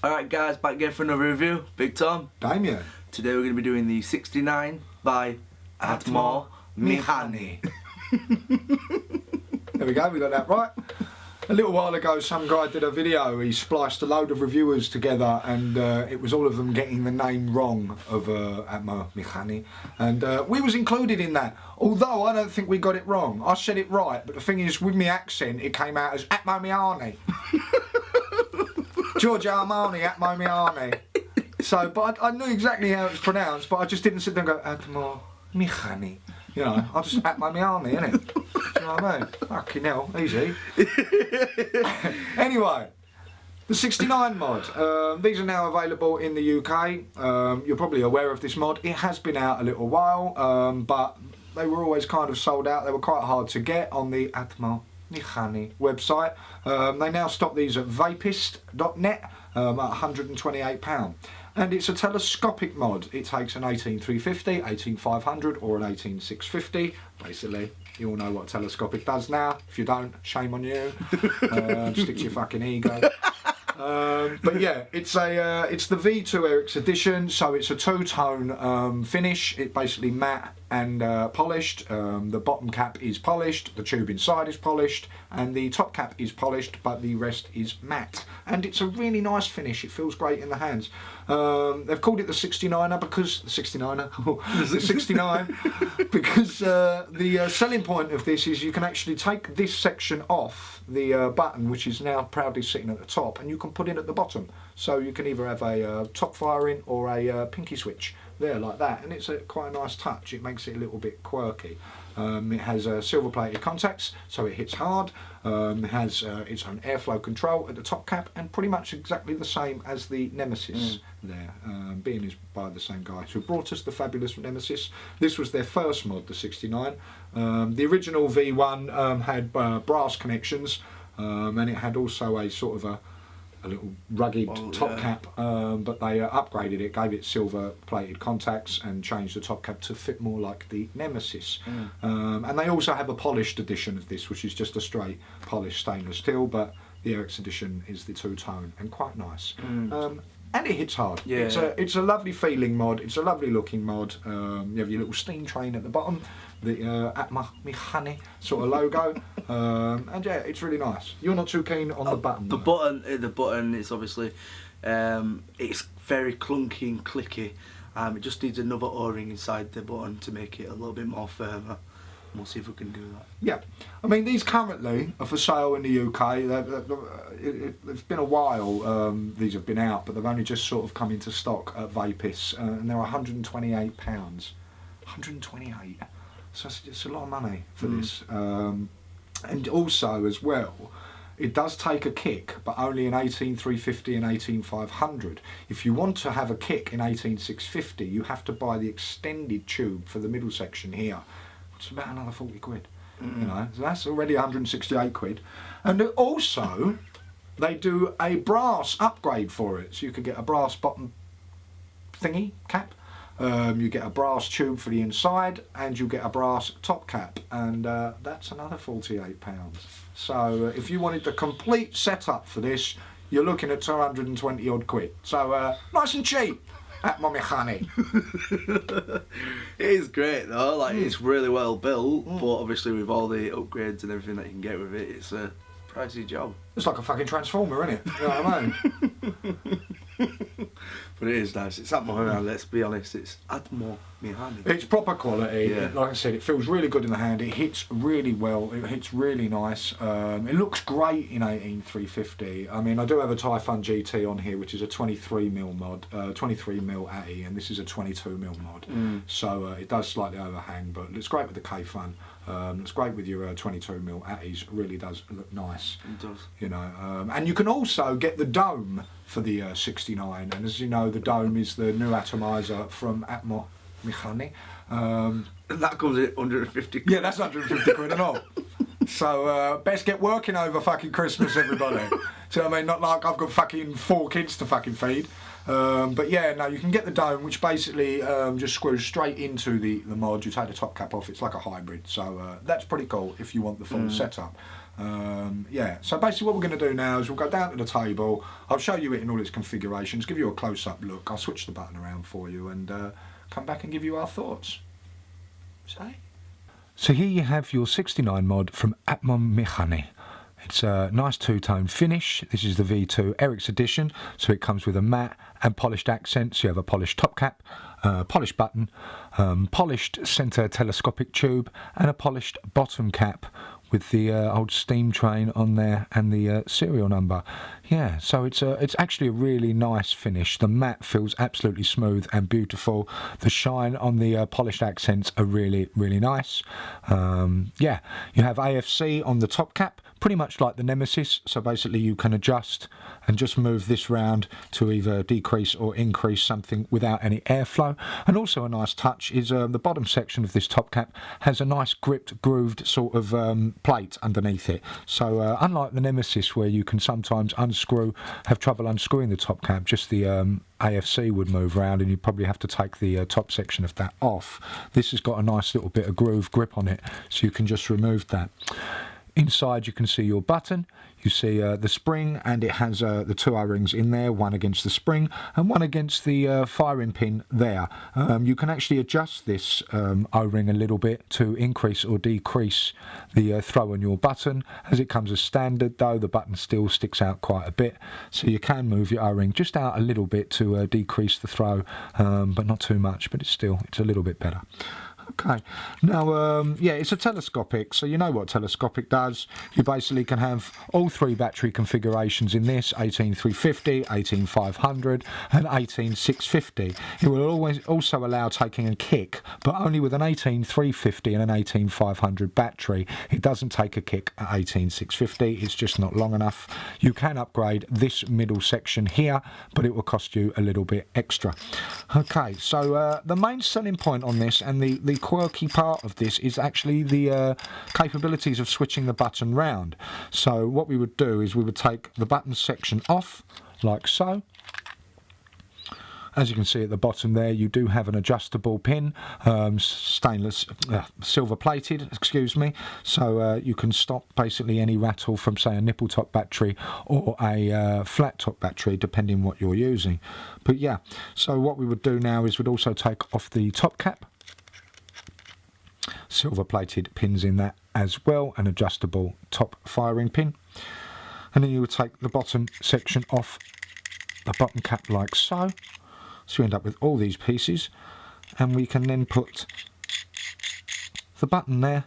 Alright guys, back again for another review. Big Tom. Damien. Today we're going to be doing the 69 by Atmomixani. There we go, we got that right. A little while ago some guy did a video, he spliced a load of reviewers together and it was all of them getting the name wrong of Atmomixani, and we was included in that, although I don't think we got it wrong. I said it right, but the thing is, with my accent it came out as Atmomixani. Giorgio Armani, Atmomixani. So, but I knew exactly how it was pronounced, but I just didn't sit there and go, Atmomixani. You know, I just Atmomixani, innit? Do you know what I mean? Fucking hell, easy. Anyway, the 69 mod. These are now available in the UK. You're probably aware of this mod. It has been out a little while, but they were always kind of sold out. They were quite hard to get on the Atmomixani website. They now stock these at vapers.net at £128. And it's a telescopic mod. It takes an 18350, 18500 or an 18650. Basically, you all know what telescopic does now. If you don't, shame on you. Stick to your fucking ego. But yeah, it's the V2 Eric's edition, so it's a two-tone finish. It's basically matte and polished. The bottom cap is polished, the tube inside is polished, and the top cap is polished, but the rest is matte. And it's a really nice finish. It feels great in the hands. They've called it the 69er because the 69er, the 69, because the selling point of this is you can actually take this section off the button, which is now proudly sitting at the top, and you can put it at the bottom. So you can either have a top firing or a pinky switch there like that, and it's quite a nice touch. It makes it a little bit quirky. It has silver plated contacts, so it hits hard. It has its own airflow control at the top cap, and pretty much exactly the same as the Nemesis there, being is by the same guys who brought us the fabulous Nemesis. This was their first mod, the 69. The original V1 had brass connections, and it had also a sort of a little rugged top cap, but they upgraded it, gave it silver plated contacts and changed the top cap to fit more like the Nemesis. And they also have a polished edition of this, which is just a straight polished stainless steel, but the Eric's edition is the two-tone and quite nice. And it hits hard. Yeah. It's a lovely feeling mod, it's a lovely looking mod. You have your little steam train at the bottom, the Atmomixani sort of logo, and yeah, it's really nice. You're not too keen on the button? The button, it's obviously, it's very clunky and clicky. It just needs another O-ring inside the button to make it a little bit more firmer. We'll see if we can do that. Yeah, I mean, these currently are for sale in the UK. It's been a while these have been out, but they've only just sort of come into stock at Vapers, and they're £128. 128. So it's a lot of money for this. And also, as well, it does take a kick, but only in 18350 and 18500. If you want to have a kick in 18650, you have to buy the extended tube for the middle section here. It's about another 40 quid, you know, so that's already 168 quid. And also, they do a brass upgrade for it, so you can get a brass bottom thingy cap, you get a brass tube for the inside, and you get a brass top cap, and that's another £48. So if you wanted the complete setup for this, you're looking at 220 odd quid. So nice and cheap. Atmomixani. It is great though, like it's really well built, but obviously with all the upgrades and everything that you can get with it, it's a pricey job. It's like a fucking transformer, isn't it? You know what I mean? But it is nice. It's Atmomixani, let's be honest, it's Atmomixani. It's proper quality. Yeah. Like I said, it feels really good in the hand. It hits really well. It hits really nice. It looks great in 18350. I mean, I do have a Typhoon GT on here, which is a 23mm mod, 23mm ATI, and this is a 22mm mod. So it does slightly overhang, but it's great with the K-Fun. It's great with your 22mm ATIs. It really does look nice. It does. You know, and you can also get the dome for the 69, and as you know, the dome is the new atomizer from Atmomixani. And that comes at 150 quid. Yeah, that's 150 quid and all. So best get working over fucking Christmas, everybody. So I mean, not like I've got fucking 4 kids to fucking feed. But yeah, no, you can get the dome, which basically just screws straight into the mod. You take the top cap off, it's like a hybrid, so that's pretty cool if you want the full setup. Yeah, so basically what we're going to do now is we'll go down to the table. I'll show you it in all its configurations, give you a close-up look. I'll switch the button around for you and come back and give you our thoughts. So here you have your 69 mod from Atmomixani. It's a nice two-tone finish. This is the V2 Eric's edition, so it comes with a matte and polished accents. You have a polished top cap, polished button, polished centre telescopic tube, and a polished bottom cap with the old steam train on there and the serial number. Yeah, so it's actually a really nice finish. The matte feels absolutely smooth and beautiful. The shine on the polished accents are really, really nice. Yeah, you have AFC on the top cap, pretty much like the Nemesis. So basically you can adjust and just move this round to either decrease or increase something without any airflow. And also a nice touch is the bottom section of this top cap has a nice gripped, grooved sort of plate underneath it. So unlike the Nemesis where you can sometimes have trouble unscrewing the top cap, just the AFC would move around and you'd probably have to take the top section of that off. This has got a nice little bit of groove grip on it, so you can just remove that. Inside you can see your button, you see the spring, and it has the two O-rings in there, one against the spring and one against the firing pin there. You can actually adjust this O-ring a little bit to increase or decrease the throw on your button. As it comes as standard though, the button still sticks out quite a bit, so you can move your O-ring just out a little bit to decrease the throw, but not too much, but it's a little bit better. Okay, now yeah, it's a telescopic, so you know what telescopic does. You basically can have all three battery configurations in this: 18350, 18500 and 18650. It will always also allow taking a kick, but only with an 18350 and an 18500 battery. It doesn't take a kick at 18650, it's just not long enough. You can upgrade this middle section here, but it will cost you a little bit extra. Okay, so the main selling point on this, and the quirky part of this, is actually the capabilities of switching the button round. So what we would do is we would take the button section off like so. As you can see at the bottom there, you do have an adjustable pin, stainless, silver plated, excuse me, so you can stop basically any rattle from, say, a nipple top battery or a flat top battery, depending what you're using. But yeah, so what we would do now is we'd also take off the top cap, silver plated pins in that as well, an adjustable top firing pin, and then you would take the bottom section off the bottom cap like so. So you end up with all these pieces, and we can then put the button there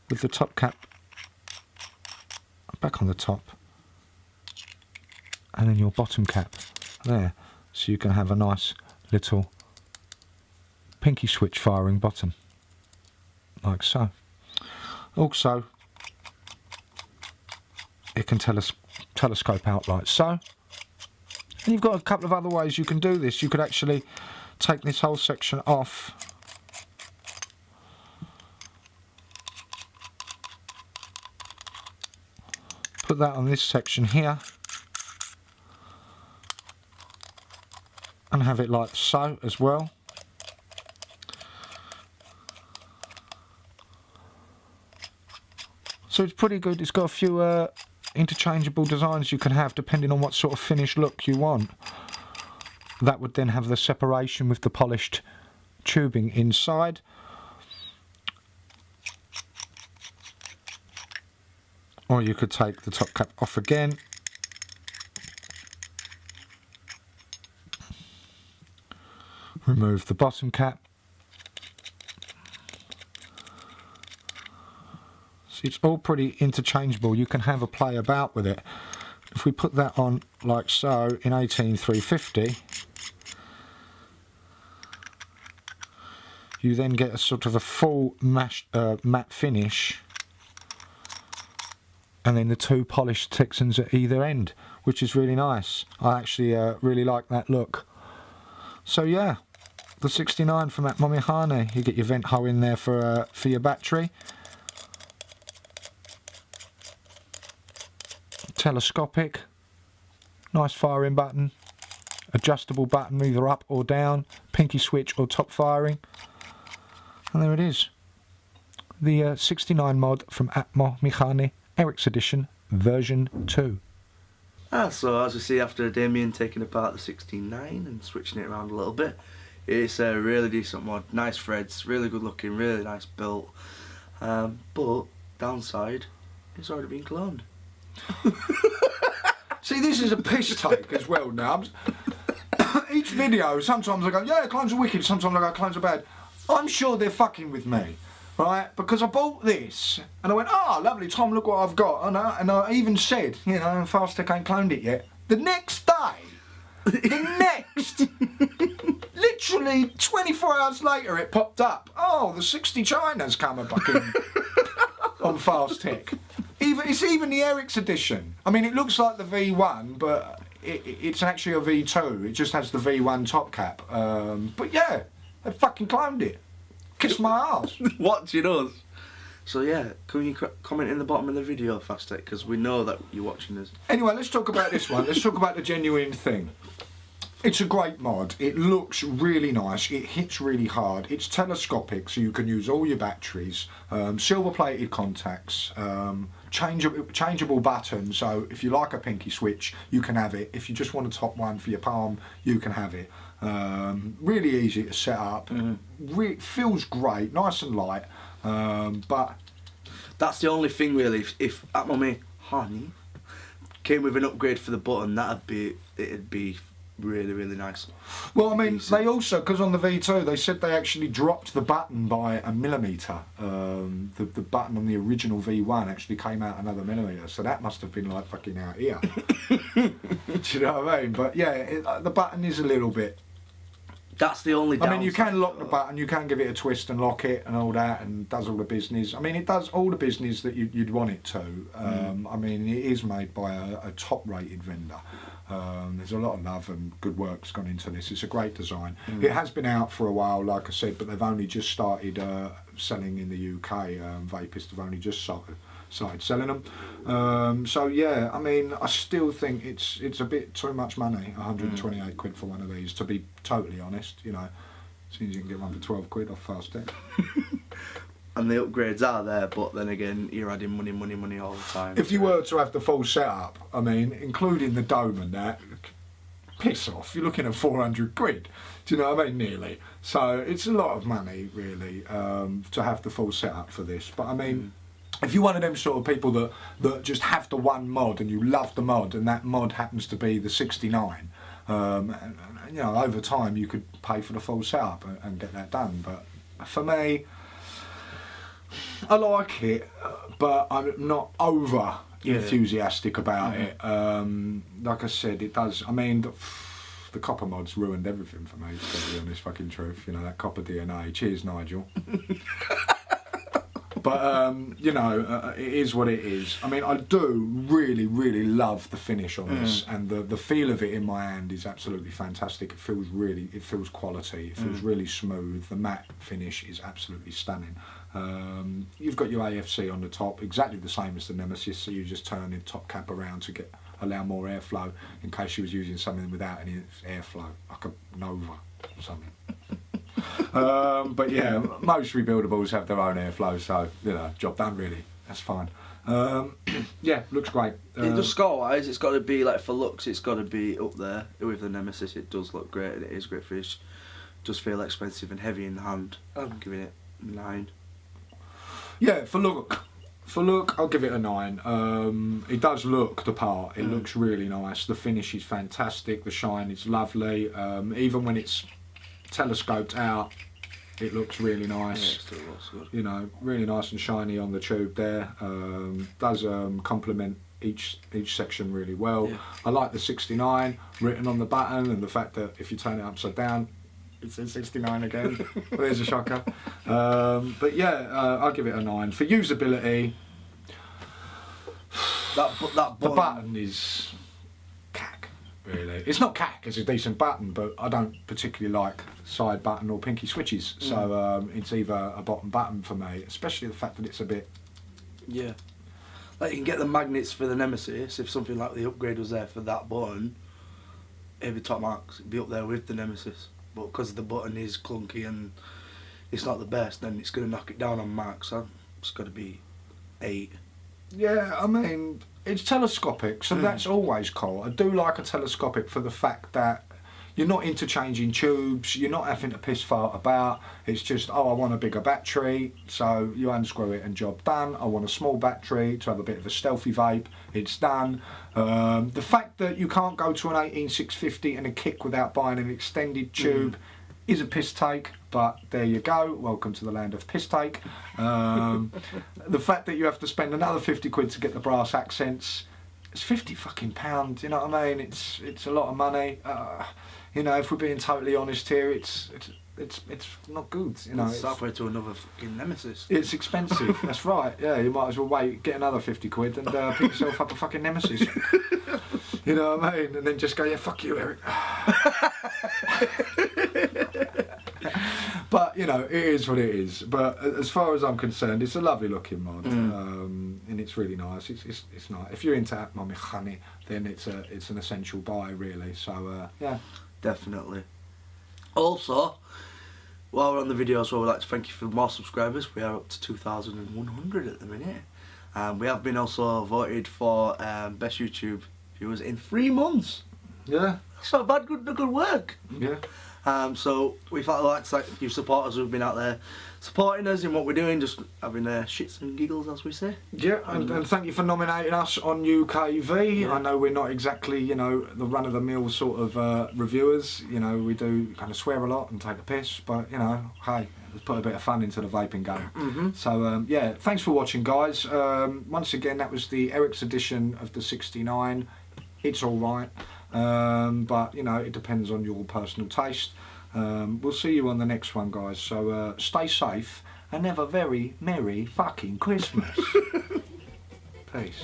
with the top cap back on the top, and then your bottom cap there, so you can have a nice little pinky switch firing bottom like so. Also it can telescope out like so. And you've got a couple of other ways you can do this. You could actually take this whole section off, put that on this section here, and have it like so as well. So it's pretty good. It's got a few interchangeable designs you can have depending on what sort of finish look you want. That would then have the separation with the polished tubing inside. Or you could take the top cap off again, remove the bottom cap. It's all pretty interchangeable. You can have a play about with it. If we put that on like so in 18350, you then get a sort of a full matte finish, and then the two polished Texans at either end, which is really nice. I actually really like that look. So yeah, the 69 from Atmomixani. You get your vent hole in there for your battery. Telescopic, nice firing button, adjustable button either up or down, pinky switch or top firing, and there it is, the 69 mod from Atmomixani. Eric's Edition version 2. So as we see after Damien taking apart the 16.9 and switching it around a little bit, it's a really decent mod, nice threads, really good looking, really nice built, but downside, it's already been cloned. See, this is a piss take as well now. Each video, sometimes I go, yeah, clones are wicked, sometimes I go, clones are bad. I'm sure they're fucking with me, right? Because I bought this, and I went, oh, lovely, Tom, look what I've got. And I even said, you know, Fastec ain't cloned it yet. The next day, literally 24 hours later, it popped up. Oh, the 60 China's come fucking on Fastec. It's even the Eric's Edition. I mean, it looks like the V1, but it's actually a V2. It just has the V1 top cap. But yeah, they fucking cloned it. Kiss my ass. Watching us. So yeah, can you comment in the bottom of the video, Fastec, because we know that you're watching us. Anyway, let's talk about this one. Let's talk about the genuine thing. It's a great mod. It looks really nice. It hits really hard. It's telescopic, so you can use all your batteries. Silver-plated contacts. Changeable buttons. So if you like a pinky switch, you can have it. If you just want a top one for your palm, you can have it. Really easy to set up. Feels great, nice and light. But that's the only thing really. If Atmomixani came with an upgrade for the button, it'd be really nice. Well, I mean, they also, because on the V2 they said they actually dropped the button by a millimetre. The button on the original V1 actually came out another millimetre, so that must have been like fucking out here. Do you know what I mean? But yeah, the button is a little bit. That's the only downside. I mean, you can lock the button, you can give it a twist and lock it and all that, and does all the business. I mean, it does all the business that you'd want it to. I mean, it is made by a top-rated vendor. There's a lot of love and good work's gone into this. It's a great design. It has been out for a while, like I said, but they've only just started selling in the UK. Vapers have only just started selling them. So yeah, I mean, I still think it's a bit too much money, 128 quid for one of these, to be totally honest, you know. Seems you can get one for 12 quid off Fastec. And the upgrades are there, but then again, you're adding money all the time. If you were to have the full setup, I mean, including the dome and that, piss off, you're looking at 400 quid. Do you know what I mean? Nearly. So it's a lot of money, really, to have the full setup for this. But I mean, if you're one of them sort of people that just have the one mod and you love the mod, and that mod happens to be the 69, and, you know, over time you could pay for the full setup and get that done. But for me, I like it, but I'm not over enthusiastic about it. Like I said, it does. I mean, the copper mod's ruined everything for me, to be honest, fucking truth. You know, that copper DNA. Cheers, Nigel. But you know, it is what it is. I mean, I do really love the finish on this, and the feel of it in my hand is absolutely fantastic. It feels quality. It feels really smooth. The matte finish is absolutely stunning. You've got your AFC on the top, exactly the same as the Nemesis, so you just turn the top cap around to allow more airflow in case you was using something without any airflow, like a Nova or something. But yeah, most rebuildables have their own airflow, so you know, job done really. That's fine. Yeah, looks great. It does score-wise, it's got to be, like, for looks, it's got to be up there with the Nemesis. It does look great, and it is great fish. It does feel expensive and heavy in the hand. I'm giving it 9. Yeah, for look, I'll give it a 9. It does look the part. It looks really nice. The finish is fantastic. The shine is lovely. Even when it's telescoped out, it looks really nice. Yeah, it still looks good. You know, really nice and shiny on the tube there. Does complement each section really well. Yeah. I like the 69 written on the button, and the fact that if you turn it upside down, it says 69 again. There's a shocker. But yeah, I'll give it a 9. For usability, the button is cack, really. It's not cack, it's a decent button, but I don't particularly like side button or pinky switches, so it's either a bottom button for me, especially the fact that it's a bit... Yeah. Like, you can get the magnets for the Nemesis. If something like the upgrade was there for that button, it'd be top marks. It'd be up there with the Nemesis. But because the button is clunky and it's not the best, then it's going to knock it down on marks. So it's got to be 8. Yeah, I mean, it's telescopic, so that's always cool. I do like a telescopic for the fact that you're not interchanging tubes, you're not having to piss fart about. It's just, oh, I want a bigger battery, so you unscrew it and job done. I want a small battery to have a bit of a stealthy vape, it's done. The fact that you can't go to an 18650 and a kick without buying an extended tube is a piss take, but there you go. Welcome to the land of piss take. The fact that you have to spend another 50 quid to get the brass accents, it's 50 fucking pounds, you know what I mean? It's a lot of money. You know, if we're being totally honest here, it's not good. You know, It's halfway to another fucking nemesis. it's expensive. That's right. Yeah, you might as well wait, get another 50 quid, and pick yourself up a fucking nemesis. You know what I mean? And then just go, yeah, fuck you, Eric. But you know, it is what it is. But as far as I'm concerned, it's a lovely looking mod, and it's really nice. It's nice. If you're into Atmomixani, then it's an essential buy, really. So yeah. Definitely. Also, while we're on the video as well, we'd like to thank you for more subscribers. We are up to 2,100 at the minute. We have been also voted for best YouTube viewers in 3 months. Yeah. That's not bad, good work. Yeah. So we thought I'd like to thank you supporters who've been out there supporting us in what we're doing, just having shits and giggles, as we say. Yeah, and thank you for nominating us on UKV. Yeah. I know we're not exactly, you know, the run-of-the-mill sort of reviewers. You know, we do kind of swear a lot and take a piss, but, you know, hey, let's put a bit of fun into the vaping game. So, yeah, thanks for watching, guys. Once again, that was the Eric's edition of the 69. It's all right. But you know, it depends on your personal taste. We'll see you on the next one, guys, so stay safe and have a very merry fucking Christmas. Peace.